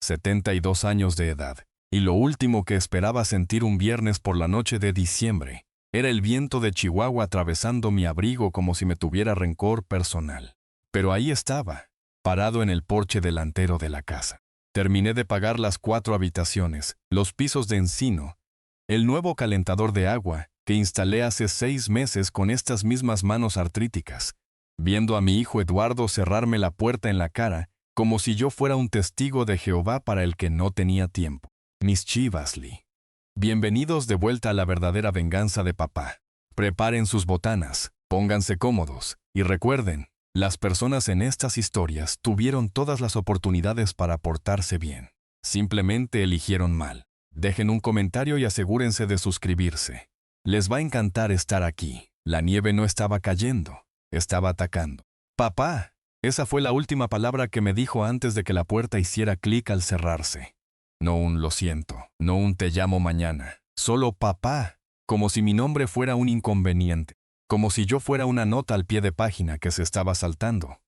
72 años de edad, y lo último que esperaba sentir un viernes por la noche de diciembre era el viento de Chihuahua atravesando mi abrigo como si me tuviera rencor personal. Pero ahí estaba, parado en el porche delantero de la casa. Terminé de pagar las 4 habitaciones, los pisos de encino, el nuevo calentador de agua que instalé hace 6 meses con estas mismas manos artríticas, viendo a mi hijo Eduardo cerrarme la puerta en la cara como si yo fuera un testigo de Jehová para el que no tenía tiempo. Mis chivas, Lee. Bienvenidos de vuelta a la verdadera venganza de papá. Preparen sus botanas, pónganse cómodos, y recuerden, las personas en estas historias tuvieron todas las oportunidades para portarse bien. Simplemente eligieron mal. Dejen un comentario y asegúrense de suscribirse. Les va a encantar estar aquí. La nieve no estaba cayendo, estaba atacando. Papá, esa fue la última palabra que me dijo antes de que la puerta hiciera clic al cerrarse. No un lo siento, no un te llamo mañana. Solo papá, como si mi nombre fuera un inconveniente, como si yo fuera una nota al pie de página que se estaba saltando.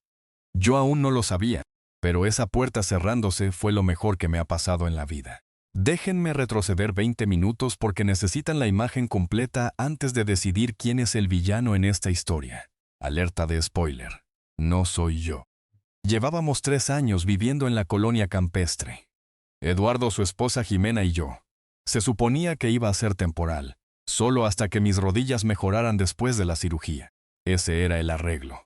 Yo aún no lo sabía, pero esa puerta cerrándose fue lo mejor que me ha pasado en la vida. Déjenme retroceder 20 minutos porque necesitan la imagen completa antes de decidir quién es el villano en esta historia. Alerta de spoiler. No soy yo. Llevábamos 3 años viviendo en la colonia campestre. Eduardo, su esposa Jimena y yo. Se suponía que iba a ser temporal, solo hasta que mis rodillas mejoraran después de la cirugía. Ese era el arreglo.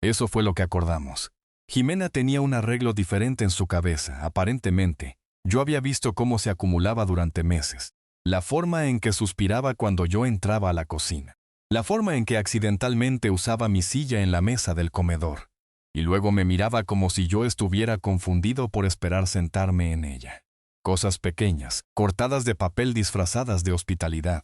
Eso fue lo que acordamos. Jimena tenía un arreglo diferente en su cabeza, aparentemente. Yo había visto cómo se acumulaba durante meses. La forma en que suspiraba cuando yo entraba a la cocina. La forma en que accidentalmente usaba mi silla en la mesa del comedor. Y luego me miraba como si yo estuviera confundido por esperar sentarme en ella. Cosas pequeñas, cortadas de papel disfrazadas de hospitalidad.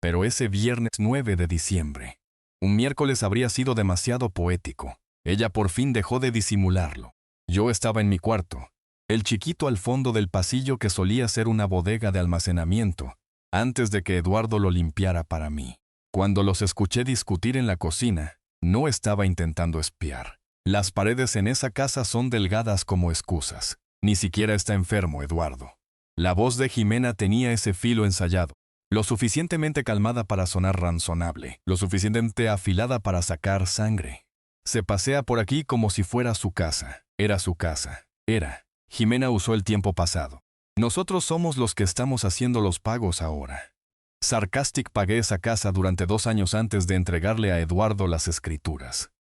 Pero ese viernes 9 de diciembre, un miércoles habría sido demasiado poético. Ella por fin dejó de disimularlo. Yo estaba en mi cuarto, el chiquito al fondo del pasillo que solía ser una bodega de almacenamiento, antes de que Eduardo lo limpiara para mí. Cuando los escuché discutir en la cocina, no estaba intentando espiar. Las paredes en esa casa son delgadas como excusas. Ni siquiera está enfermo, Eduardo. La voz de Jimena tenía ese filo ensayado, lo suficientemente calmada para sonar razonable, lo suficientemente afilada para sacar sangre. Se pasea por aquí como si fuera su casa. Era su casa. Era. Jimena usó el tiempo pasado. Nosotros somos los que estamos haciendo los pagos ahora. Sarcastic pagué esa casa durante 2 años antes de entregarle a Eduardo las escrituras.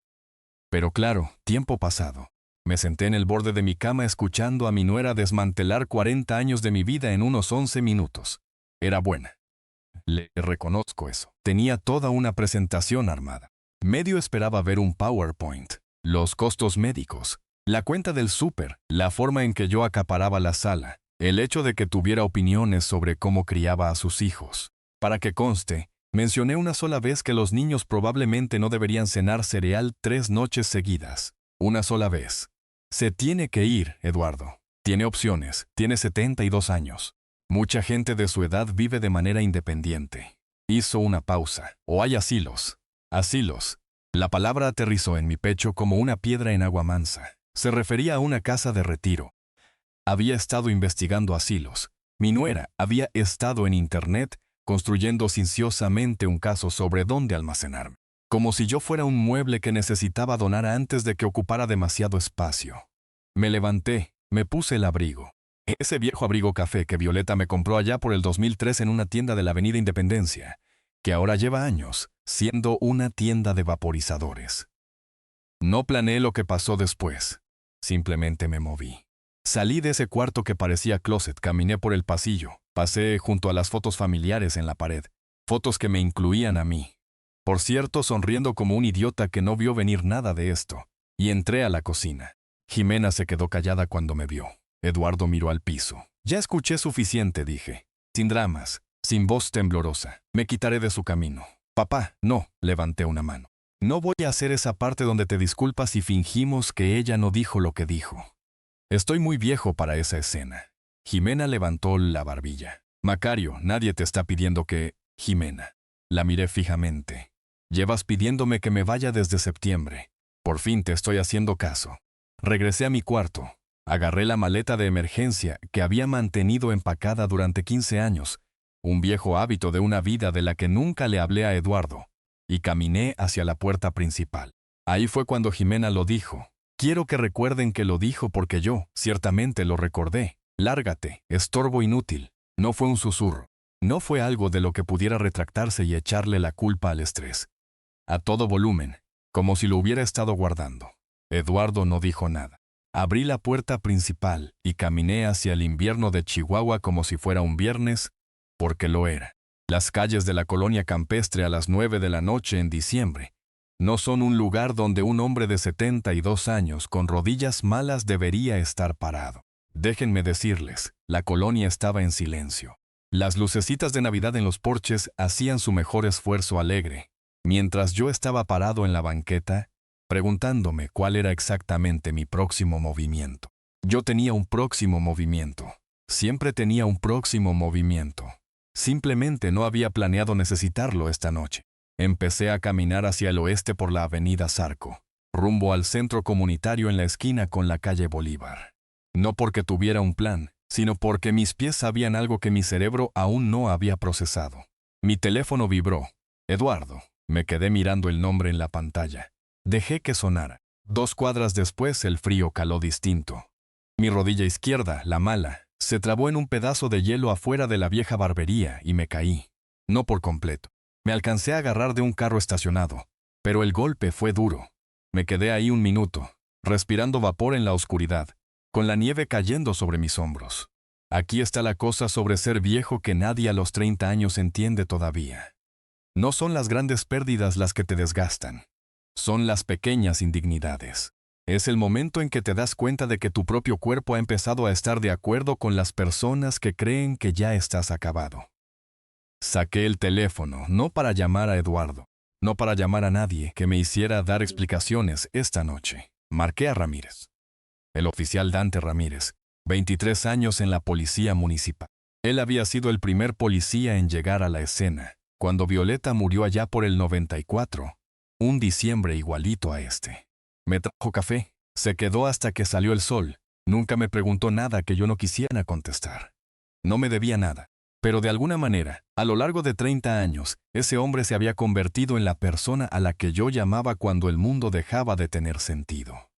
Pero claro, tiempo pasado. Me senté en el borde de mi cama escuchando a mi nuera desmantelar 40 años de mi vida en unos 11 minutos. Era buena. Le reconozco eso. Tenía toda una presentación armada. Medio esperaba ver un PowerPoint, los costos médicos, la cuenta del súper, la forma en que yo acaparaba la sala, el hecho de que tuviera opiniones sobre cómo criaba a sus hijos. Para que conste, mencioné una sola vez que los niños probablemente no deberían cenar cereal 3 noches seguidas. Una sola vez. Se tiene que ir, Eduardo. Tiene opciones. Tiene 72 años. Mucha gente de su edad vive de manera independiente. Hizo una pausa. O hay asilos. Asilos. La palabra aterrizó en mi pecho como una piedra en agua mansa. Se refería a una casa de retiro. Había estado investigando asilos. Mi nuera había estado en internet construyendo silenciosamente un caso sobre dónde almacenarme. Como si yo fuera un mueble que necesitaba donar antes de que ocupara demasiado espacio. Me levanté, me puse el abrigo. Ese viejo abrigo café que Violeta me compró allá por el 2003 en una tienda de la Avenida Independencia, que ahora lleva años siendo una tienda de vaporizadores. No planeé lo que pasó después. Simplemente me moví. Salí de ese cuarto que parecía closet, caminé por el pasillo, pasé junto a las fotos familiares en la pared, fotos que me incluían a mí. Por cierto, sonriendo como un idiota que no vio venir nada de esto, y entré a la cocina. Jimena se quedó callada cuando me vio. Eduardo miró al piso. Ya escuché suficiente, dije. Sin dramas, sin voz temblorosa. Me quitaré de su camino. Papá, no, levanté una mano. No voy a hacer esa parte donde te disculpas y fingimos que ella no dijo lo que dijo. Estoy muy viejo para esa escena. Jimena levantó la barbilla. Macario, nadie te está pidiendo que... Jimena. La miré fijamente. Llevas pidiéndome que me vaya desde septiembre. Por fin te estoy haciendo caso. Regresé a mi cuarto. Agarré la maleta de emergencia que había mantenido empacada durante 15 años, un viejo hábito de una vida de la que nunca le hablé a Eduardo, y caminé hacia la puerta principal. Ahí fue cuando Jimena lo dijo. Quiero que recuerden que lo dijo porque yo, ciertamente, lo recordé. Lárgate, estorbo inútil. No fue un susurro. No fue algo de lo que pudiera retractarse y echarle la culpa al estrés. A todo volumen, como si lo hubiera estado guardando. Eduardo no dijo nada. Abrí la puerta principal y caminé hacia el invierno de Chihuahua como si fuera un viernes, porque lo era. Las calles de la colonia campestre a las 9 de la noche en diciembre no son un lugar donde un hombre de 72 años con rodillas malas debería estar parado. Déjenme decirles, la colonia estaba en silencio. Las lucecitas de Navidad en los porches hacían su mejor esfuerzo alegre, mientras yo estaba parado en la banqueta, preguntándome cuál era exactamente mi próximo movimiento. Yo tenía un próximo movimiento. Siempre tenía un próximo movimiento. Simplemente no había planeado necesitarlo esta noche. Empecé a caminar hacia el oeste por la avenida Zarco, rumbo al centro comunitario en la esquina con la calle Bolívar. No porque tuviera un plan, sino porque mis pies sabían algo que mi cerebro aún no había procesado. Mi teléfono vibró. Eduardo. Me quedé mirando el nombre en la pantalla. Dejé que sonara. 2 cuadras después el frío caló distinto. Mi rodilla izquierda, la mala, se trabó en un pedazo de hielo afuera de la vieja barbería y me caí. No por completo. Me alcancé a agarrar de un carro estacionado, pero el golpe fue duro. Me quedé ahí un minuto, respirando vapor en la oscuridad, con la nieve cayendo sobre mis hombros. Aquí está la cosa sobre ser viejo que nadie a los 30 años entiende todavía. No son las grandes pérdidas las que te desgastan. Son las pequeñas indignidades. Es el momento en que te das cuenta de que tu propio cuerpo ha empezado a estar de acuerdo con las personas que creen que ya estás acabado. Saqué el teléfono, no para llamar a Eduardo, no para llamar a nadie que me hiciera dar explicaciones esta noche. Marqué a Ramírez. El oficial Dante Ramírez, 23 años en la policía municipal. Él había sido el primer policía en llegar a la escena, cuando Violeta murió allá por el 94, un diciembre igualito a este. Me trajo café, se quedó hasta que salió el sol, nunca me preguntó nada que yo no quisiera contestar. No me debía nada. Pero de alguna manera, a lo largo de 30 años, ese hombre se había convertido en la persona a la que yo llamaba cuando el mundo dejaba de tener sentido.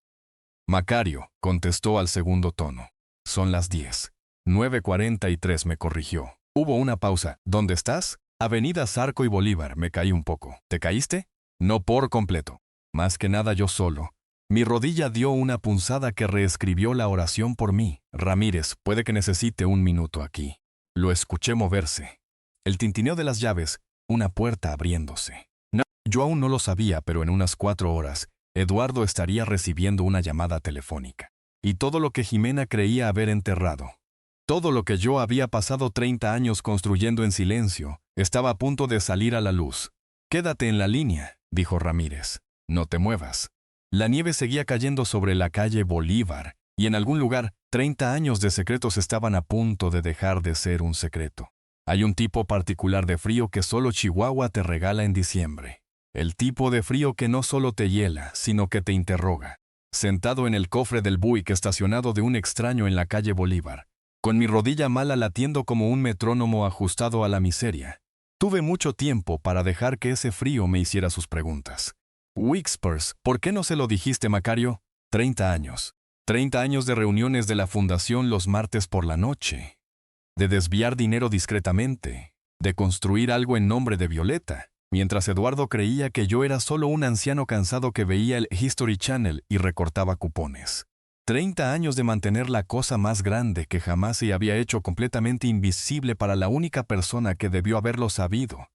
Macario, contestó al segundo tono. Son las 10. 9:43 me corrigió. Hubo una pausa. ¿Dónde estás? Avenida Zarco y Bolívar. Me caí un poco. ¿Te caíste? No por completo. Más que nada yo solo. Mi rodilla dio una punzada que reescribió la oración por mí. Ramírez, puede que necesite un minuto aquí. Lo escuché moverse. El tintineo de las llaves, una puerta abriéndose. No, yo aún no lo sabía, pero en unas 4 horas, Eduardo estaría recibiendo una llamada telefónica. Y todo lo que Jimena creía haber enterrado, todo lo que yo había pasado 30 años construyendo en silencio, estaba a punto de salir a la luz. Quédate en la línea, dijo Ramírez. No te muevas. La nieve seguía cayendo sobre la calle Bolívar, y en algún lugar, 30 años de secretos estaban a punto de dejar de ser un secreto. Hay un tipo particular de frío que solo Chihuahua te regala en diciembre. El tipo de frío que no solo te hiela, sino que te interroga. Sentado en el cofre del Buick estacionado de un extraño en la calle Bolívar, con mi rodilla mala latiendo como un metrónomo ajustado a la miseria, tuve mucho tiempo para dejar que ese frío me hiciera sus preguntas. Whispers, ¿por qué no se lo dijiste, Macario? 30 años. 30 años de reuniones de la fundación los martes por la noche. De desviar dinero discretamente. De construir algo en nombre de Violeta. Mientras Eduardo creía que yo era solo un anciano cansado que veía el History Channel y recortaba cupones. 30 años de mantener la cosa más grande que jamás se había hecho completamente invisible para la única persona que debió haberlo sabido.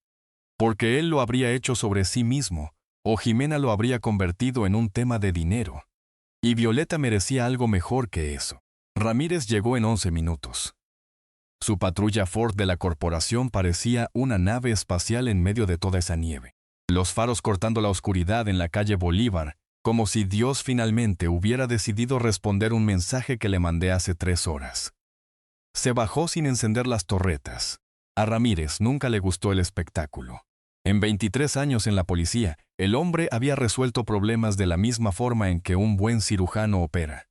Porque él lo habría hecho sobre sí mismo, o Jimena lo habría convertido en un tema de dinero. Y Violeta merecía algo mejor que eso. Ramírez llegó en 11 minutos. Su patrulla Ford de la corporación parecía una nave espacial en medio de toda esa nieve. Los faros cortando la oscuridad en la calle Bolívar, como si Dios finalmente hubiera decidido responder un mensaje que le mandé hace 3 horas. Se bajó sin encender las torretas. A Ramírez nunca le gustó el espectáculo. En 23 años en la policía, el hombre había resuelto problemas de la misma forma en que un buen cirujano opera.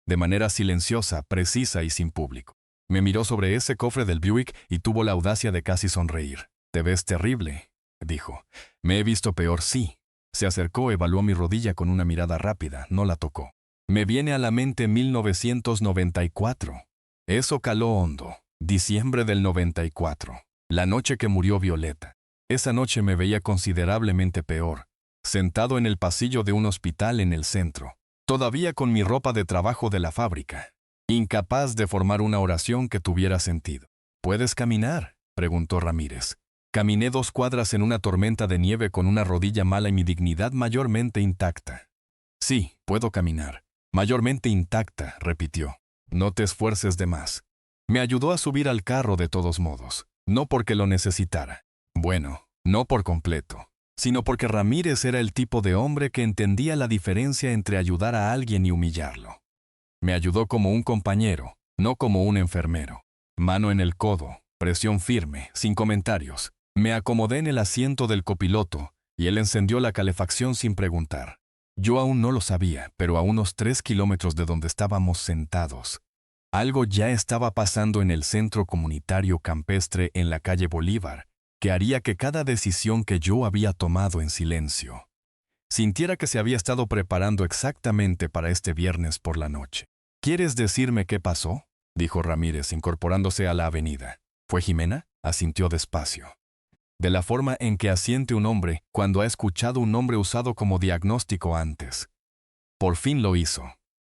de manera silenciosa, precisa y sin público. Me miró sobre ese cofre del Buick y tuvo la audacia de casi sonreír. «Te ves terrible», dijo. «Me he visto peor, sí». Se acercó, evaluó mi rodilla con una mirada rápida, no la tocó. Me viene a la mente 1994. Eso caló hondo. Diciembre del 94. La noche que murió Violeta. Esa noche me veía considerablemente peor, sentado en el pasillo de un hospital en el centro, todavía con mi ropa de trabajo de la fábrica, incapaz de formar una oración que tuviera sentido. «¿Puedes caminar?», preguntó Ramírez. Caminé 2 cuadras en una tormenta de nieve con una rodilla mala y mi dignidad mayormente intacta. «Sí, puedo caminar. Mayormente intacta», repitió. «No te esfuerces de más». Me ayudó a subir al carro de todos modos, no porque lo necesitara. Bueno, no por completo, sino porque Ramírez era el tipo de hombre que entendía la diferencia entre ayudar a alguien y humillarlo. Me ayudó como un compañero, no como un enfermero. Mano en el codo, presión firme, sin comentarios. Me acomodé en el asiento del copiloto y él encendió la calefacción sin preguntar. Yo aún no lo sabía, pero a unos 3 kilómetros de donde estábamos sentados, algo ya estaba pasando en el centro comunitario campestre en la calle Bolívar, que haría que cada decisión que yo había tomado en silencio sintiera que se había estado preparando exactamente para este viernes por la noche. «¿Quieres decirme qué pasó?», dijo Ramírez, incorporándose a la avenida. «¿Fue Jimena?», asintió despacio. De la forma en que asiente un hombre cuando ha escuchado un nombre usado como diagnóstico antes. Por fin lo hizo,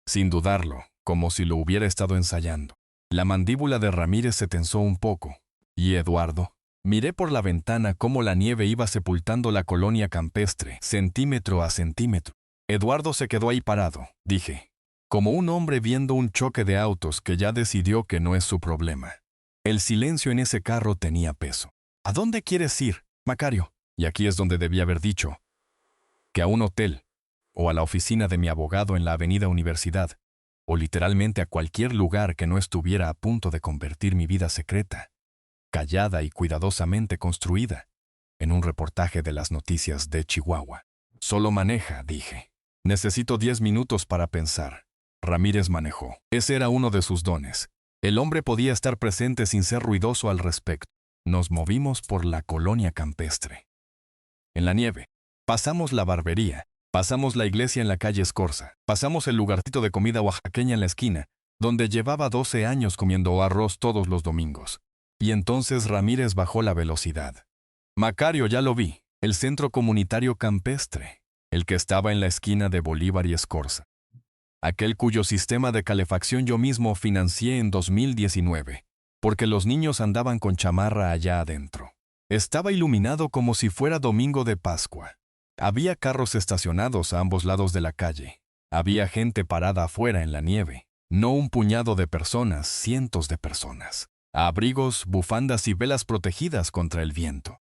sin dudarlo, como si lo hubiera estado ensayando. La mandíbula de Ramírez se tensó un poco. «¿Y Eduardo?». Miré por la ventana cómo la nieve iba sepultando la colonia campestre, centímetro a centímetro. «Eduardo se quedó ahí parado», dije, como un hombre viendo un choque de autos que ya decidió que no es su problema. El silencio en ese carro tenía peso. «¿A dónde quieres ir, Macario?». Y aquí es donde debía haber dicho que a un hotel, o a la oficina de mi abogado en la avenida Universidad, o literalmente a cualquier lugar que no estuviera a punto de convertir mi vida secreta, callada y cuidadosamente construida, en un reportaje de las noticias de Chihuahua. «Solo maneja», dije. «Necesito 10 minutos para pensar». Ramírez manejó. Ese era uno de sus dones. El hombre podía estar presente sin ser ruidoso al respecto. Nos movimos por la colonia campestre. En la nieve. Pasamos la barbería. Pasamos la iglesia en la calle Escorza. Pasamos el lugarcito de comida oaxaqueña en la esquina, donde llevaba 12 años comiendo arroz todos los domingos. Y entonces Ramírez bajó la velocidad. «Macario, ya lo vi. El centro comunitario campestre. El que estaba en la esquina de Bolívar y Escorza. Aquel cuyo sistema de calefacción yo mismo financié en 2019. Porque los niños andaban con chamarra allá adentro. Estaba iluminado como si fuera domingo de Pascua. Había carros estacionados a ambos lados de la calle. Había gente parada afuera en la nieve. No un puñado de personas, cientos de personas. Abrigos, bufandas y velas protegidas contra el viento.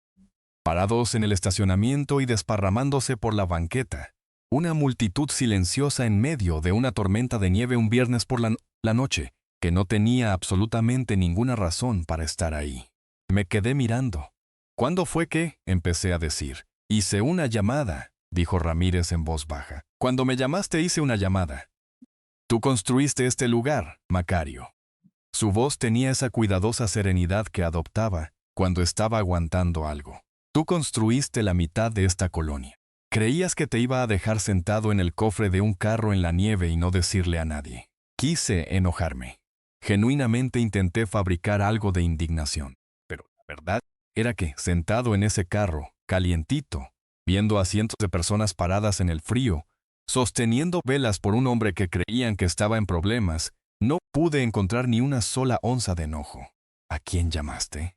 Parados en el estacionamiento y desparramándose por la banqueta. Una multitud silenciosa en medio de una tormenta de nieve un viernes por la noche, que no tenía absolutamente ninguna razón para estar ahí. Me quedé mirando. «¿Cuándo fue que?», empecé a decir. «Hice una llamada», dijo Ramírez en voz baja. «Cuando me llamaste hice una llamada. Tú construiste este lugar, Macario». Su voz tenía esa cuidadosa serenidad que adoptaba cuando estaba aguantando algo. «Tú construiste la mitad de esta colonia. Creías que te iba a dejar sentado en el cofre de un carro en la nieve y no decirle a nadie». Quise enojarme. Genuinamente intenté fabricar algo de indignación. Pero la verdad era que, sentado en ese carro, calientito, viendo a cientos de personas paradas en el frío, sosteniendo velas por un hombre que creían que estaba en problemas, no pude encontrar ni una sola onza de enojo. «¿A quién llamaste?».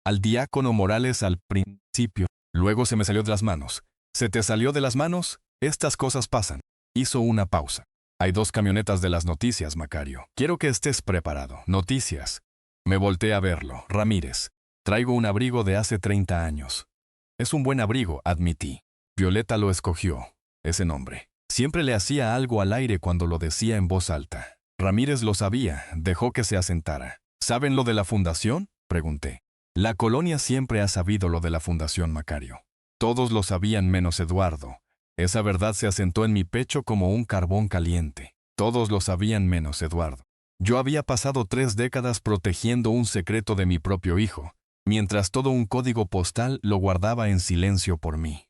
«Al diácono Morales al principio. Luego se me salió de las manos». «¿Se te salió de las manos? Estas cosas pasan». Hizo una pausa. «Hay 2 camionetas de las noticias, Macario. Quiero que estés preparado». «Noticias». Me volteé a verlo. «Ramírez, traigo un abrigo de hace 30 años». «Es un buen abrigo», admití. Violeta lo escogió, ese nombre. Siempre le hacía algo al aire cuando lo decía en voz alta. Ramírez lo sabía, dejó que se asentara. «¿Saben lo de la fundación?», pregunté. La colonia siempre ha sabido lo de la fundación, Macario. Todos lo sabían menos Eduardo. Esa verdad se asentó en mi pecho como un carbón caliente. Todos lo sabían menos Eduardo. Yo había pasado 3 décadas protegiendo un secreto de mi propio hijo, mientras todo un código postal lo guardaba en silencio por mí.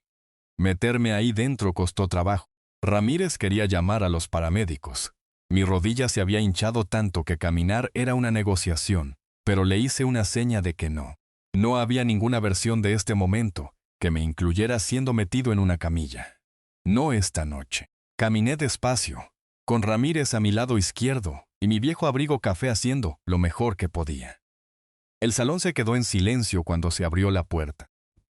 Meterme ahí dentro costó trabajo. Ramírez quería llamar a los paramédicos. Mi rodilla se había hinchado tanto que caminar era una negociación, pero le hice una seña de que no. No había ninguna versión de este momento que me incluyera siendo metido en una camilla. No esta noche. Caminé despacio, con Ramírez a mi lado izquierdo y mi viejo abrigo café haciendo lo mejor que podía. El salón se quedó en silencio cuando se abrió la puerta.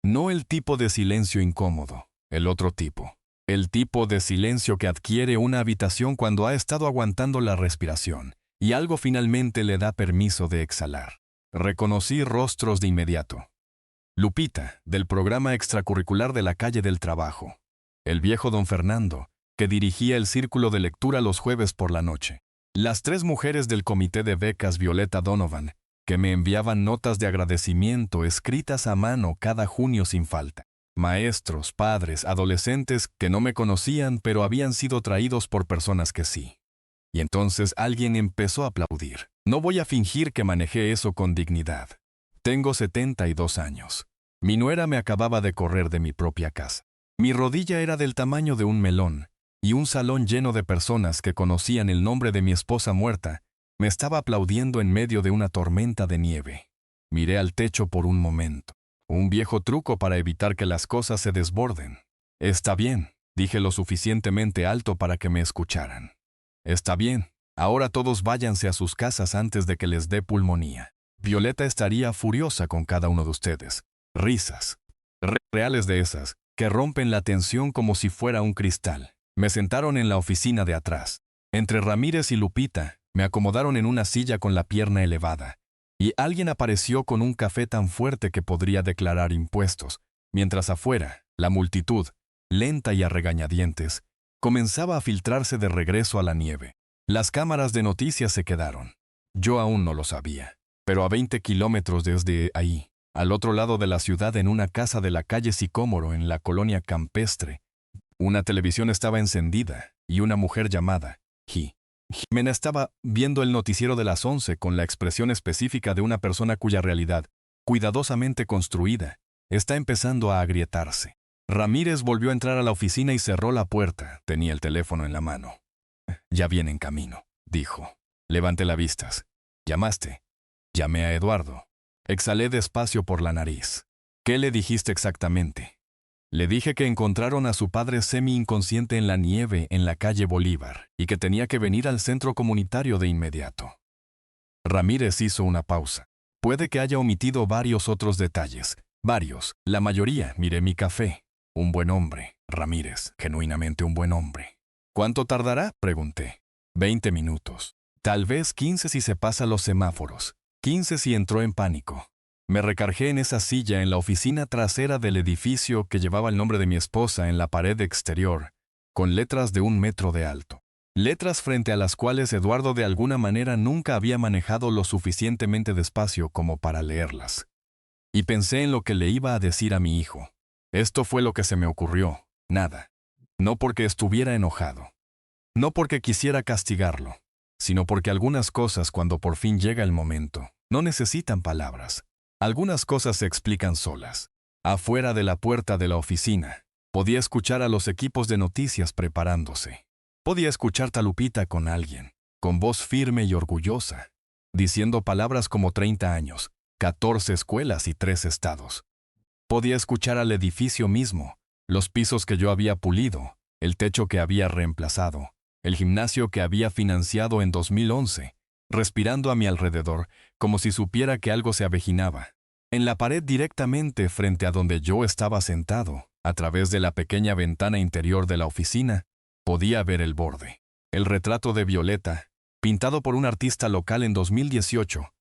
No el tipo de silencio incómodo, el otro tipo. El tipo de silencio que adquiere una habitación cuando ha estado aguantando la respiración y algo finalmente le da permiso de exhalar. Reconocí rostros de inmediato. Lupita, del programa extracurricular de la calle del trabajo. El viejo don Fernando, que dirigía el círculo de lectura los jueves por la noche. Las 3 mujeres del comité de becas Violeta Donovan, que me enviaban notas de agradecimiento escritas a mano cada junio sin falta. Maestros, padres, adolescentes que no me conocían pero habían sido traídos por personas que sí. Y entonces alguien empezó a aplaudir. No voy a fingir que manejé eso con dignidad. Tengo 72 años. Mi nuera me acababa de correr de mi propia casa. Mi rodilla era del tamaño de un melón, y un salón lleno de personas que conocían el nombre de mi esposa muerta me estaba aplaudiendo en medio de una tormenta de nieve. Miré al techo por un momento. Un viejo truco para evitar que las cosas se desborden. Está bien, dije lo suficientemente alto para que me escucharan. Está bien, ahora todos váyanse a sus casas antes de que les dé pulmonía. Violeta estaría furiosa con cada uno de ustedes. Risas. Reales de esas, que rompen la tensión como si fuera un cristal. Me sentaron en la oficina de atrás. Entre Ramírez y Lupita, me acomodaron en una silla con la pierna elevada. Y alguien apareció con un café tan fuerte que podría declarar impuestos, mientras afuera, la multitud, lenta y a regañadientes, comenzaba a filtrarse de regreso a la nieve. Las cámaras de noticias se quedaron. Yo aún no lo sabía, pero a 20 kilómetros desde ahí, al otro lado de la ciudad en una casa de la calle Sicómoro en la colonia campestre, una televisión estaba encendida y una mujer llamada Jimena estaba viendo el noticiero de las 11 con la expresión específica de una persona cuya realidad, cuidadosamente construida, está empezando a agrietarse. Ramírez volvió a entrar a la oficina y cerró la puerta. Tenía el teléfono en la mano. Ya viene en camino, dijo. Levanté las vistas. ¿Llamaste? Llamé a Eduardo. Exhalé despacio por la nariz. ¿Qué le dijiste exactamente? Le dije que encontraron a su padre semi-inconsciente en la nieve en la calle Bolívar y que tenía que venir al centro comunitario de inmediato. Ramírez hizo una pausa. Puede que haya omitido varios otros detalles. Varios. La mayoría. Miré mi café. Un buen hombre, Ramírez, genuinamente un buen hombre. ¿Cuánto tardará? Pregunté. 20 minutos. Tal vez 15 si se pasa los semáforos. 15 si entró en pánico. Me recargué en esa silla en la oficina trasera del edificio que llevaba el nombre de mi esposa en la pared exterior, con letras de 1 metro de alto. Letras frente a las cuales Eduardo de alguna manera nunca había manejado lo suficientemente despacio como para leerlas. Y pensé en lo que le iba a decir a mi hijo. Esto fue lo que se me ocurrió, nada. No porque estuviera enojado. No porque quisiera castigarlo, sino porque algunas cosas cuando por fin llega el momento, no necesitan palabras. Algunas cosas se explican solas. Afuera de la puerta de la oficina, podía escuchar a los equipos de noticias preparándose. Podía escuchar a Lupita con alguien, con voz firme y orgullosa, diciendo palabras como 30 años, 14 escuelas y 3 estados. Podía escuchar al edificio mismo, los pisos que yo había pulido, el techo que había reemplazado, el gimnasio que había financiado en 2011, respirando a mi alrededor, como si supiera que algo se avecinaba. En la pared directamente frente a donde yo estaba sentado, a través de la pequeña ventana interior de la oficina, podía ver el borde. El retrato de Violeta, pintado por un artista local en 2018,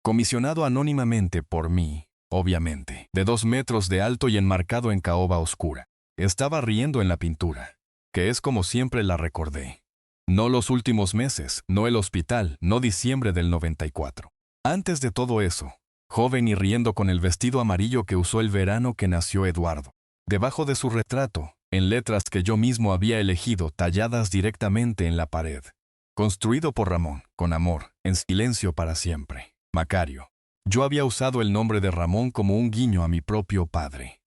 comisionado anónimamente por mí, obviamente, de 2 metros de alto y enmarcado en caoba oscura. Estaba riendo en la pintura, que es como siempre la recordé. No los últimos meses, no el hospital, no diciembre del 94. Antes de todo eso, joven y riendo con el vestido amarillo que usó el verano que nació Eduardo. Debajo de su retrato, en letras que yo mismo había elegido talladas directamente en la pared, Construido por Ramón, con amor, en silencio para siempre. Macario. Yo había usado el nombre de Ramón como un guiño a mi propio padre.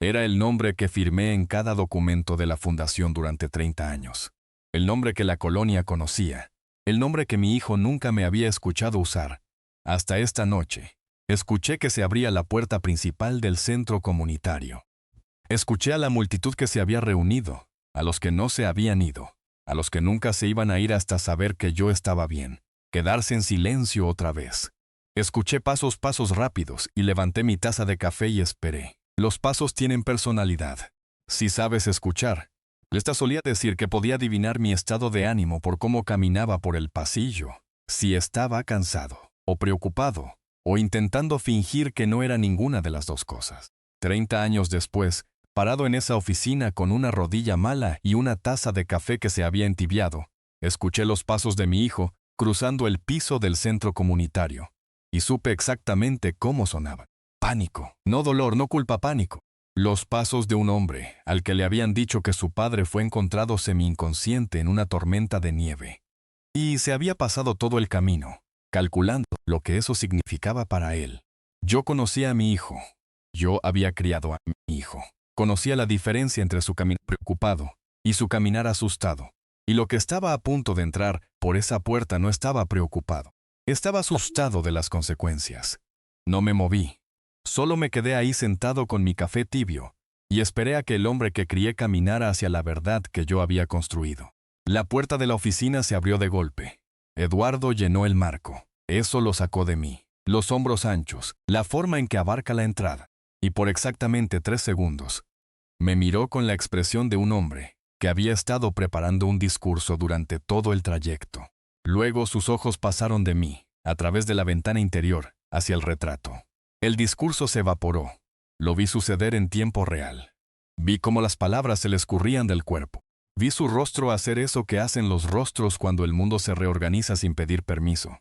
Era el nombre que firmé en cada documento de la fundación durante 30 años. El nombre que la colonia conocía. El nombre que mi hijo nunca me había escuchado usar. Hasta esta noche. Escuché que se abría la puerta principal del centro comunitario. Escuché a la multitud que se había reunido, a los que no se habían ido, a los que nunca se iban a ir hasta saber que yo estaba bien, quedarse en silencio otra vez. Escuché pasos rápidos y levanté mi taza de café y esperé. Los pasos tienen personalidad. Si sabes escuchar. Esta solía decir que podía adivinar mi estado de ánimo por cómo caminaba por el pasillo, si estaba cansado, o preocupado, o intentando fingir que no era ninguna de las dos cosas. 30 años después, parado en esa oficina con una rodilla mala y una taza de café que se había entibiado, escuché los pasos de mi hijo cruzando el piso del centro comunitario, y supe exactamente cómo sonaban. Pánico, no dolor, no culpa, pánico. Los pasos de un hombre al que le habían dicho que su padre fue encontrado semi-inconsciente en una tormenta de nieve. Y se había pasado todo el camino, calculando lo que eso significaba para él. Yo conocía a mi hijo. Yo había criado a mi hijo. Conocía la diferencia entre su caminar preocupado y su caminar asustado. Y lo que estaba a punto de entrar por esa puerta no estaba preocupado. Estaba asustado de las consecuencias. No me moví. Solo me quedé ahí sentado con mi café tibio y esperé a que el hombre que crié caminara hacia la verdad que yo había construido. La puerta de la oficina se abrió de golpe. Eduardo llenó el marco. Eso lo sacó de mí. Los hombros anchos, la forma en que abarca la entrada. Y por exactamente 3 segundos, me miró con la expresión de un hombre que había estado preparando un discurso durante todo el trayecto. Luego sus ojos pasaron de mí, a través de la ventana interior, hacia el retrato. El discurso se evaporó. Lo vi suceder en tiempo real. Vi cómo las palabras se le escurrían del cuerpo. Vi su rostro hacer eso que hacen los rostros cuando el mundo se reorganiza sin pedir permiso.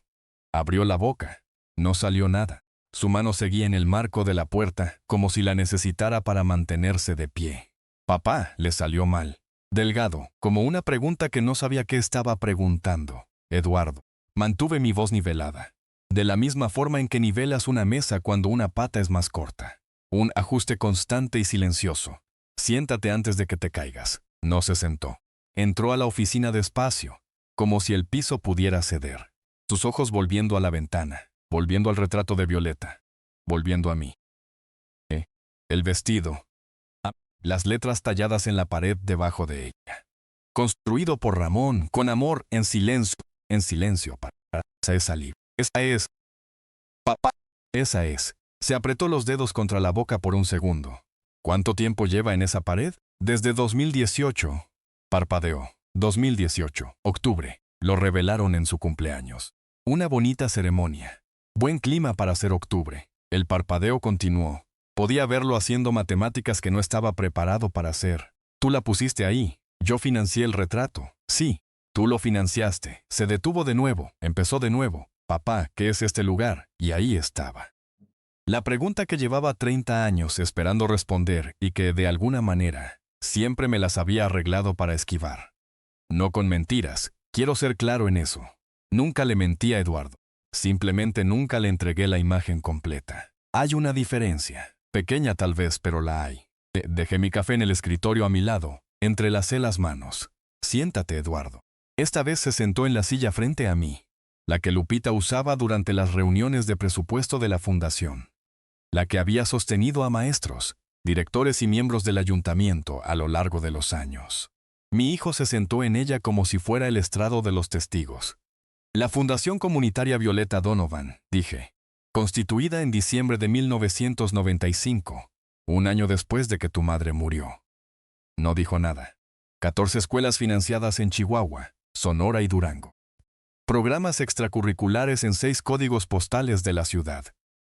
Abrió la boca. No salió nada. Su mano seguía en el marco de la puerta, como si la necesitara para mantenerse de pie. Papá, le salió mal. Delgado, como una pregunta que no sabía qué estaba preguntando. Eduardo. Mantuve mi voz nivelada. De la misma forma en que nivelas una mesa cuando una pata es más corta. Un ajuste constante y silencioso. Siéntate antes de que te caigas. No se sentó. Entró a la oficina despacio, como si el piso pudiera ceder. Sus ojos volviendo a la ventana, volviendo al retrato de Violeta, volviendo a mí. El vestido. Las letras talladas en la pared debajo de ella. Construido por Ramón, con amor, en silencio para salir. Esa es. Papá. Esa es. Se apretó los dedos contra la boca por un segundo. ¿Cuánto tiempo lleva en esa pared? Desde 2018. Parpadeó. 2018. Octubre. Lo revelaron en su cumpleaños. Una bonita ceremonia. Buen clima para ser octubre. El parpadeo continuó. Podía verlo haciendo matemáticas que no estaba preparado para hacer. Tú la pusiste ahí. Yo financié el retrato. Sí. Tú lo financiaste. Se detuvo de nuevo. Empezó de nuevo. Papá, ¿qué es este lugar? Y ahí estaba. La pregunta que llevaba 30 años esperando responder y que, de alguna manera, siempre me las había arreglado para esquivar. No con mentiras. Quiero ser claro en eso. Nunca le mentí a Eduardo. Simplemente nunca le entregué la imagen completa. Hay una diferencia. Pequeña tal vez, pero la hay. Dejé mi café en el escritorio a mi lado. Entrelacé las manos. Siéntate, Eduardo. Esta vez se sentó en la silla frente a mí. La que Lupita usaba durante las reuniones de presupuesto de la fundación. La que había sostenido a maestros, directores y miembros del ayuntamiento a lo largo de los años. Mi hijo se sentó en ella como si fuera el estrado de los testigos. La Fundación Comunitaria Violeta Donovan, dije, constituida en diciembre de 1995, un año después de que tu madre murió. No dijo nada. 14 escuelas financiadas en Chihuahua, Sonora y Durango. Programas extracurriculares en 6 códigos postales de la ciudad.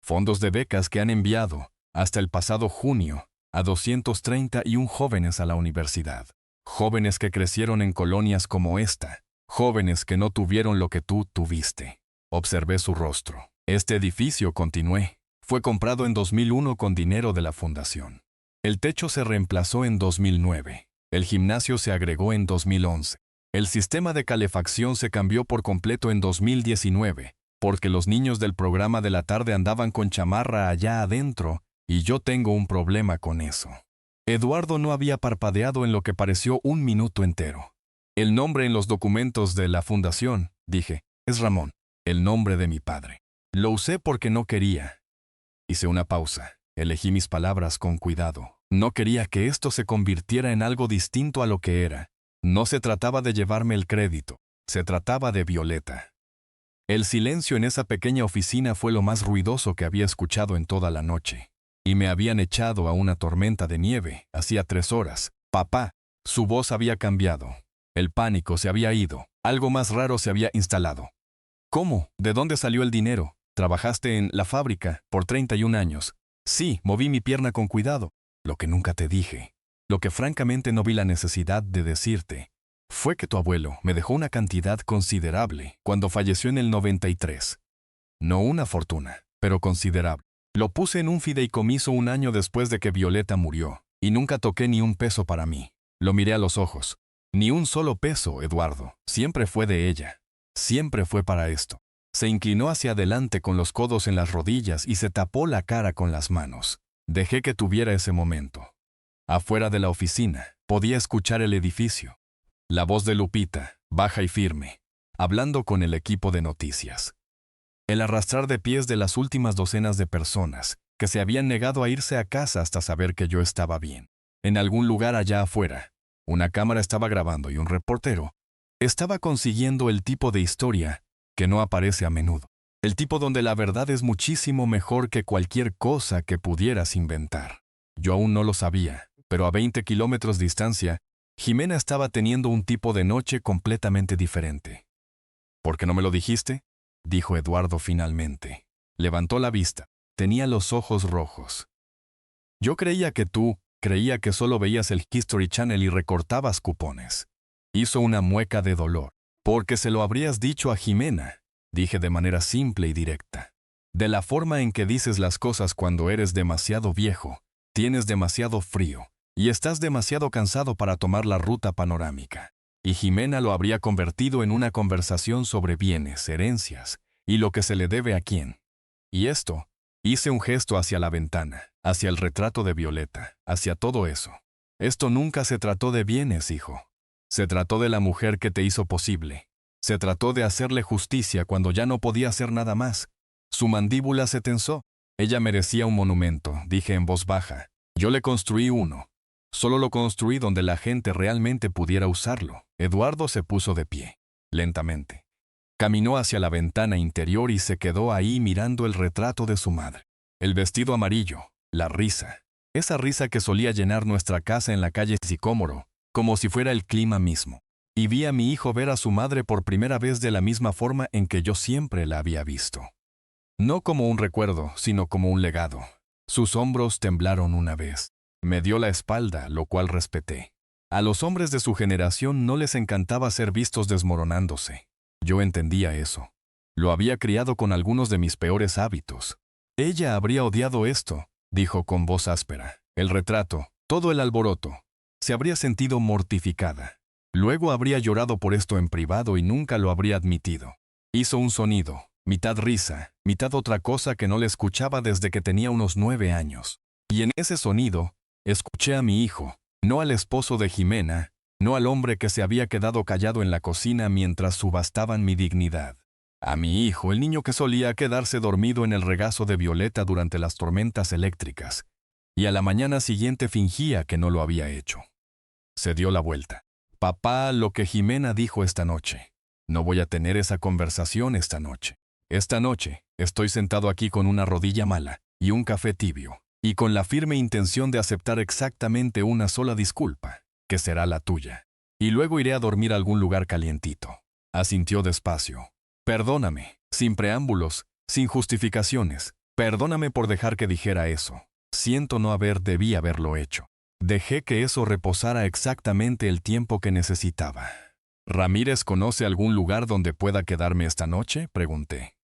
Fondos de becas que han enviado, hasta el pasado junio, a 231 jóvenes a la universidad. Jóvenes que crecieron en colonias como esta. Jóvenes que no tuvieron lo que tú tuviste. Observé su rostro. Este edificio, continué, fue comprado en 2001 con dinero de la fundación. El techo se reemplazó en 2009. El gimnasio se agregó en 2011. El sistema de calefacción se cambió por completo en 2019, porque los niños del programa de la tarde andaban con chamarra allá adentro, y yo tengo un problema con eso. Eduardo no había parpadeado en lo que pareció un minuto entero. El nombre en los documentos de la fundación, dije, es Ramón, el nombre de mi padre. Lo usé porque no quería. Hice una pausa. Elegí mis palabras con cuidado. No quería que esto se convirtiera en algo distinto a lo que era. No se trataba de llevarme el crédito. Se trataba de Violeta. El silencio en esa pequeña oficina fue lo más ruidoso que había escuchado en toda la noche. Y me habían echado a una tormenta de nieve, hacía 3 horas. Papá, su voz había cambiado. El pánico se había ido. Algo más raro se había instalado. ¿Cómo? ¿De dónde salió el dinero? Trabajaste en la fábrica por 31 años. Sí, moví mi pierna con cuidado. Lo que nunca te dije, lo que francamente no vi la necesidad de decirte, fue que tu abuelo me dejó una cantidad considerable cuando falleció en el 93. No una fortuna, pero considerable. Lo puse en un fideicomiso un año después de que Violeta murió, y nunca toqué ni un peso para mí. Lo miré a los ojos. Ni un solo peso, Eduardo. Siempre fue de ella. Siempre fue para esto. Se inclinó hacia adelante con los codos en las rodillas y se tapó la cara con las manos. Dejé que tuviera ese momento. Afuera de la oficina, podía escuchar el edificio. La voz de Lupita, baja y firme, hablando con el equipo de noticias. El arrastrar de pies de las últimas docenas de personas que se habían negado a irse a casa hasta saber que yo estaba bien. En algún lugar allá afuera, una cámara estaba grabando y un reportero estaba consiguiendo el tipo de historia que no aparece a menudo. El tipo donde la verdad es muchísimo mejor que cualquier cosa que pudieras inventar. Yo aún no lo sabía, pero a 20 kilómetros de distancia, Jimena estaba teniendo un tipo de noche completamente diferente. ¿Por qué no me lo dijiste?, dijo Eduardo finalmente. Levantó la vista. Tenía los ojos rojos. Yo creía que solo veías el History Channel y recortabas cupones. Hizo una mueca de dolor. Porque se lo habrías dicho a Jimena, dije de manera simple y directa. De la forma en que dices las cosas cuando eres demasiado viejo, tienes demasiado frío y estás demasiado cansado para tomar la ruta panorámica. Y Jimena lo habría convertido en una conversación sobre bienes, herencias y lo que se le debe a quién. Y esto, hice un gesto hacia la ventana, hacia el retrato de Violeta, hacia todo eso. Esto nunca se trató de bienes, hijo. Se trató de la mujer que te hizo posible. Se trató de hacerle justicia cuando ya no podía hacer nada más. Su mandíbula se tensó. Ella merecía un monumento, dije en voz baja. Yo le construí uno. Solo lo construí donde la gente realmente pudiera usarlo. Eduardo se puso de pie, lentamente. Caminó hacia la ventana interior y se quedó ahí mirando el retrato de su madre. El vestido amarillo, la risa. Esa risa que solía llenar nuestra casa en la calle Sicómoro, como si fuera el clima mismo. Y vi a mi hijo ver a su madre por primera vez de la misma forma en que yo siempre la había visto. No como un recuerdo, sino como un legado. Sus hombros temblaron una vez. Me dio la espalda, lo cual respeté. A los hombres de su generación no les encantaba ser vistos desmoronándose. Yo entendía eso. Lo había criado con algunos de mis peores hábitos. Ella habría odiado esto, dijo con voz áspera. El retrato, todo el alboroto. Se habría sentido mortificada. Luego habría llorado por esto en privado y nunca lo habría admitido. Hizo un sonido, mitad risa, mitad otra cosa que no le escuchaba desde que tenía unos 9 años. Y en ese sonido, escuché a mi hijo, no al esposo de Jimena, no al hombre que se había quedado callado en la cocina mientras subastaban mi dignidad. A mi hijo, el niño que solía quedarse dormido en el regazo de Violeta durante las tormentas eléctricas, y a la mañana siguiente fingía que no lo había hecho. Se dio la vuelta. Papá, lo que Jimena dijo esta noche. No voy a tener esa conversación esta noche. Esta noche, estoy sentado aquí con una rodilla mala y un café tibio, y con la firme intención de aceptar exactamente una sola disculpa, que será la tuya. Y luego iré a dormir a algún lugar calientito. Asintió despacio. Perdóname, sin preámbulos, sin justificaciones. Perdóname por dejar que dijera eso. Siento no debí haberlo hecho. Dejé que eso reposara exactamente el tiempo que necesitaba. ¿Ramírez conoce algún lugar donde pueda quedarme esta noche?, pregunté.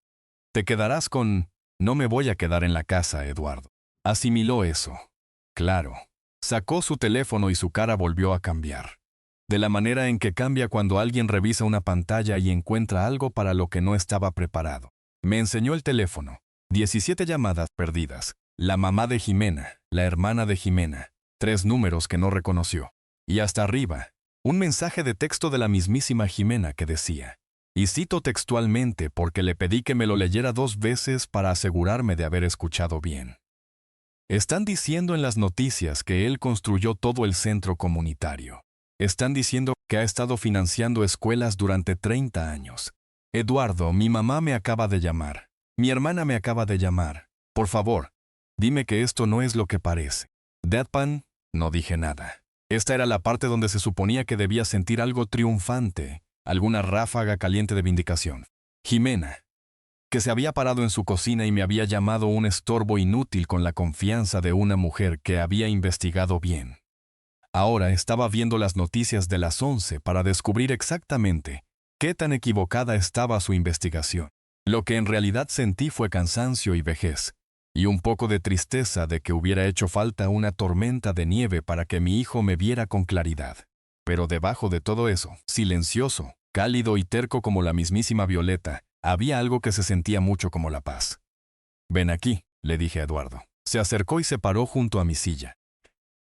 ¿Te quedarás con...? No me voy a quedar en la casa, Eduardo. Asimiló eso. Claro. Sacó su teléfono y su cara volvió a cambiar. de la manera en que cambia cuando alguien revisa una pantalla y encuentra algo para lo que no estaba preparado. Me enseñó el teléfono. 17 llamadas perdidas. La mamá de Jimena, la hermana de Jimena. 3 números que no reconoció. Y hasta arriba, un mensaje de texto de la mismísima Jimena que decía, y cito textualmente porque le pedí que me lo leyera 2 veces para asegurarme de haber escuchado bien. Están diciendo en las noticias que él construyó todo el centro comunitario. Están diciendo que ha estado financiando escuelas durante 30 años. Eduardo, mi mamá me acaba de llamar. Mi hermana me acaba de llamar. Por favor, dime que esto no es lo que parece. Deadpan, no dije nada. Esta era la parte donde se suponía que debía sentir algo triunfante, alguna ráfaga caliente de vindicación. Jimena, que se había parado en su cocina y me había llamado un estorbo inútil con la confianza de una mujer que había investigado bien. Ahora estaba viendo las noticias de las 11 para descubrir exactamente qué tan equivocada estaba su investigación. Lo que en realidad sentí fue cansancio y vejez, y un poco de tristeza de que hubiera hecho falta una tormenta de nieve para que mi hijo me viera con claridad. Pero debajo de todo eso, silencioso, cálido y terco como la mismísima Violeta, había algo que se sentía mucho como la paz. «Ven aquí», le dije a Eduardo. Se acercó y se paró junto a mi silla.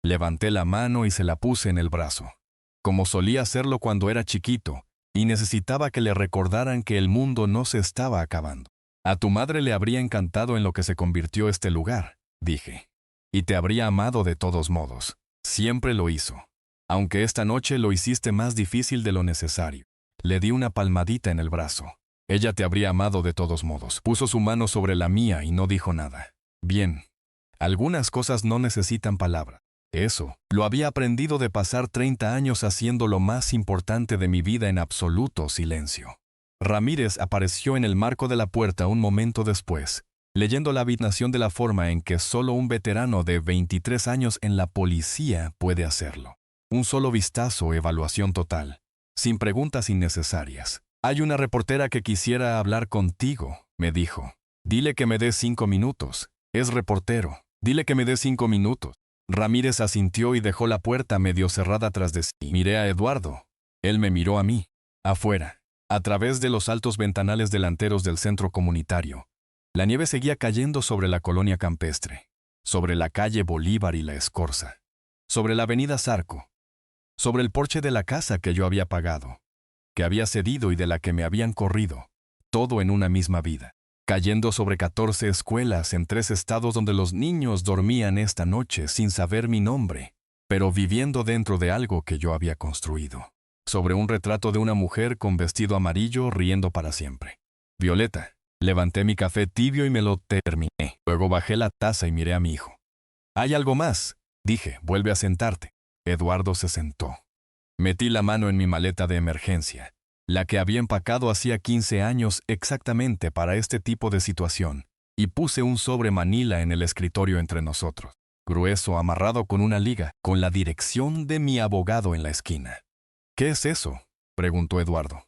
Levanté la mano y se la puse en el brazo, como solía hacerlo cuando era chiquito, y necesitaba que le recordaran que el mundo no se estaba acabando. «A tu madre le habría encantado en lo que se convirtió este lugar», dije. «Y te habría amado de todos modos. Siempre lo hizo. Aunque esta noche lo hiciste más difícil de lo necesario». Le di una palmadita en el brazo. «Ella te habría amado de todos modos». Puso su mano sobre la mía y no dijo nada. Bien. Algunas cosas no necesitan palabras. Eso, lo había aprendido de pasar 30 años haciendo lo más importante de mi vida en absoluto silencio. Ramírez apareció en el marco de la puerta un momento después, leyendo la habitación de la forma en que solo un veterano de 23 años en la policía puede hacerlo. Un solo vistazo, evaluación total, sin preguntas innecesarias. «Hay una reportera que quisiera hablar contigo», me dijo. «Dile que me dé 5 minutos. Es reportero. Dile que me dé 5 minutos». Ramírez asintió y dejó la puerta medio cerrada tras de sí. Miré a Eduardo. Él me miró a mí. Afuera, a través de los altos ventanales delanteros del centro comunitario, la nieve seguía cayendo sobre la colonia campestre, sobre la calle Bolívar y la Escorza, sobre la avenida Zarco, sobre el porche de la casa que yo había pagado, que había cedido y de la que me habían corrido, todo en una misma vida. Cayendo sobre 14 escuelas en 3 estados donde los niños dormían esta noche sin saber mi nombre, pero viviendo dentro de algo que yo había construido. Sobre un retrato de una mujer con vestido amarillo riendo para siempre. «Violeta». Levanté mi café tibio y me lo terminé. Luego bajé la taza y miré a mi hijo. «¿Hay algo más?», dije. «Vuelve a sentarte». Eduardo se sentó. Metí la mano en mi maleta de emergencia, la que había empacado hacía 15 años exactamente para este tipo de situación, y puse un sobre manila en el escritorio entre nosotros, grueso, amarrado con una liga, con la dirección de mi abogado en la esquina. «¿Qué es eso?», preguntó Eduardo.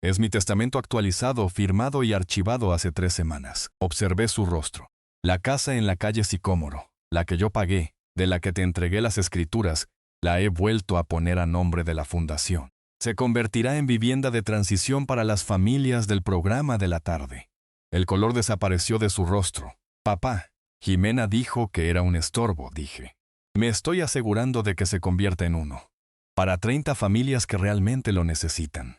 «Es mi testamento actualizado, firmado y archivado hace 3 semanas». Observé su rostro. «La casa en la calle Sicómoro, la que yo pagué, de la que te entregué las escrituras, la he vuelto a poner a nombre de la fundación. Se convertirá en vivienda de transición para las familias del programa de la tarde». El color desapareció de su rostro. «Papá, Jimena dijo que era un estorbo», dije. «Me estoy asegurando de que se convierta en uno. Para 30 familias que realmente lo necesitan».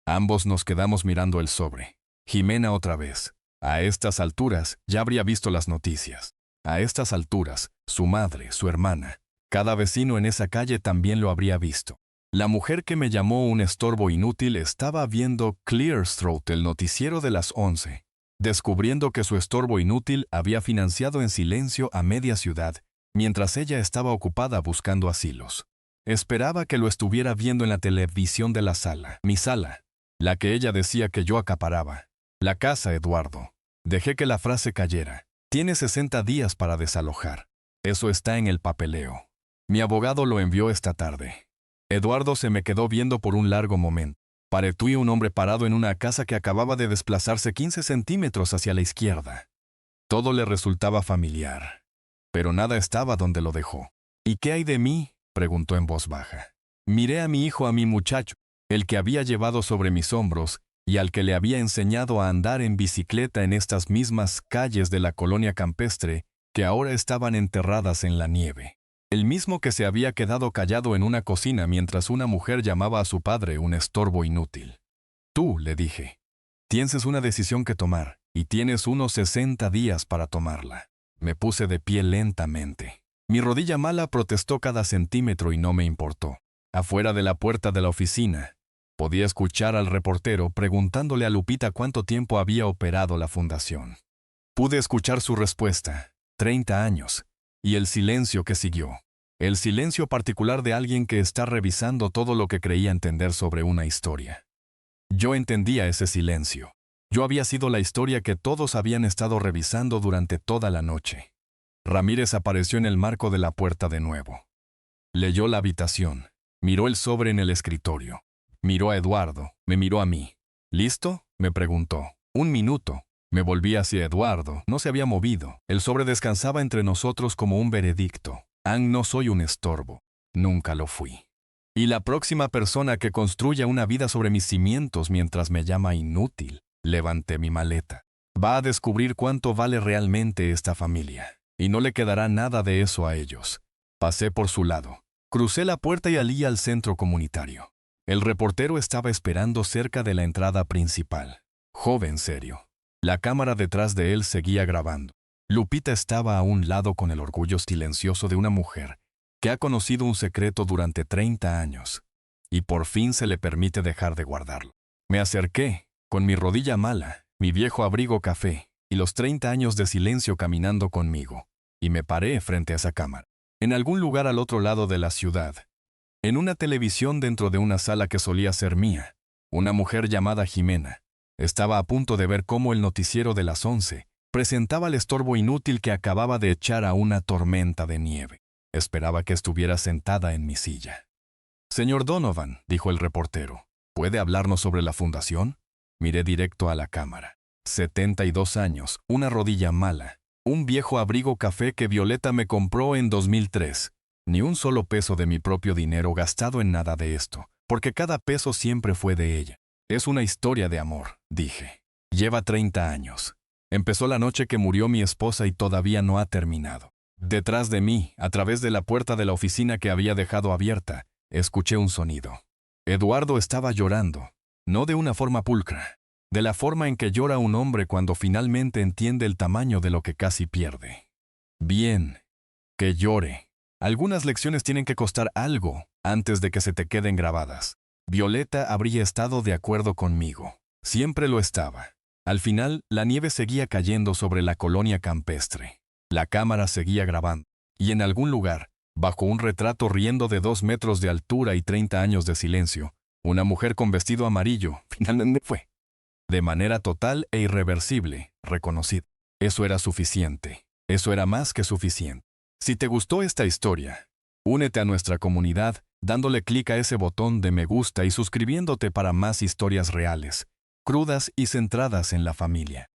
Ambos nos quedamos mirando el sobre. Jimena otra vez. A estas alturas ya habría visto las noticias. A estas alturas, su madre, su hermana, cada vecino en esa calle también lo habría visto. La mujer que me llamó un estorbo inútil estaba viendo Clearthroat, el noticiero de las 11, descubriendo que su estorbo inútil había financiado en silencio a media ciudad, mientras ella estaba ocupada buscando asilos. Esperaba que lo estuviera viendo en la televisión de la sala, mi sala, la que ella decía que yo acaparaba. «La casa, Eduardo». Dejé que la frase cayera. «Tiene 60 días para desalojar. Eso está en el papeleo. Mi abogado lo envió esta tarde». Eduardo se me quedó viendo por un largo momento. Parecía un hombre parado en una casa que acababa de desplazarse 15 centímetros hacia la izquierda. Todo le resultaba familiar, pero nada estaba donde lo dejó. «¿Y qué hay de mí?», preguntó en voz baja. Miré a mi hijo, a mi muchacho, el que había llevado sobre mis hombros y al que le había enseñado a andar en bicicleta en estas mismas calles de la colonia campestre que ahora estaban enterradas en la nieve. El mismo que se había quedado callado en una cocina mientras una mujer llamaba a su padre un estorbo inútil. Tú, le dije, tienes una decisión que tomar y tienes unos 60 días para tomarla. Me puse de pie lentamente. Mi rodilla mala protestó cada centímetro y no me importó. Afuera de la puerta de la oficina, podía escuchar al reportero preguntándole a Lupita cuánto tiempo había operado la fundación. Pude escuchar su respuesta, 30 años, y el silencio que siguió. El silencio particular de alguien que está revisando todo lo que creía entender sobre una historia. Yo entendía ese silencio. Yo había sido la historia que todos habían estado revisando durante toda la noche. Ramírez apareció en el marco de la puerta de nuevo. Leyó la habitación. Miró el sobre en el escritorio. Miró a Eduardo, me miró a mí. ¿Listo?, me preguntó. 1 minuto. Me volví hacia Eduardo. No se había movido. El sobre descansaba entre nosotros como un veredicto. No soy un estorbo. Nunca lo fui. Y la próxima persona que construya una vida sobre mis cimientos mientras me llama inútil, levanté mi maleta, va a descubrir cuánto vale realmente esta familia. Y no le quedará nada de eso a ellos. Pasé por su lado. Crucé la puerta y salí al centro comunitario. El reportero estaba esperando cerca de la entrada principal. Joven serio. La cámara detrás de él seguía grabando. Lupita estaba a un lado con el orgullo silencioso de una mujer que ha conocido un secreto durante 30 años y por fin se le permite dejar de guardarlo. Me acerqué, con mi rodilla mala, mi viejo abrigo café y los 30 años de silencio caminando conmigo, y me paré frente a esa cámara. En algún lugar al otro lado de la ciudad, en una televisión dentro de una sala que solía ser mía, una mujer llamada Jimena estaba a punto de ver cómo el noticiero de las 11 presentaba el estorbo inútil que acababa de echar a una tormenta de nieve. Esperaba que estuviera sentada en mi silla. «Señor Donovan», dijo el reportero, «¿puede hablarnos sobre la fundación?» Miré directo a la cámara. 72 años, una rodilla mala, un viejo abrigo café que Violeta me compró en 2003. Ni un solo peso de mi propio dinero gastado en nada de esto, porque cada peso siempre fue de ella. Es una historia de amor, dije. Lleva 30 años. Empezó la noche que murió mi esposa y todavía no ha terminado. Detrás de mí, a través de la puerta de la oficina que había dejado abierta, escuché un sonido. Eduardo estaba llorando, no de una forma pulcra, de la forma en que llora un hombre cuando finalmente entiende el tamaño de lo que casi pierde. Bien, que llore. Algunas lecciones tienen que costar algo antes de que se te queden grabadas. Violeta habría estado de acuerdo conmigo. Siempre lo estaba. Al final, la nieve seguía cayendo sobre la colonia campestre. La cámara seguía grabando. Y en algún lugar, bajo un retrato riendo de 2 metros de altura y 30 años de silencio, una mujer con vestido amarillo finalmente fue, de manera total e irreversible, reconocida. Eso era suficiente. Eso era más que suficiente. Si te gustó esta historia, únete a nuestra comunidad dándole clic a ese botón de me gusta y suscribiéndote para más historias reales, crudas y centradas en la familia.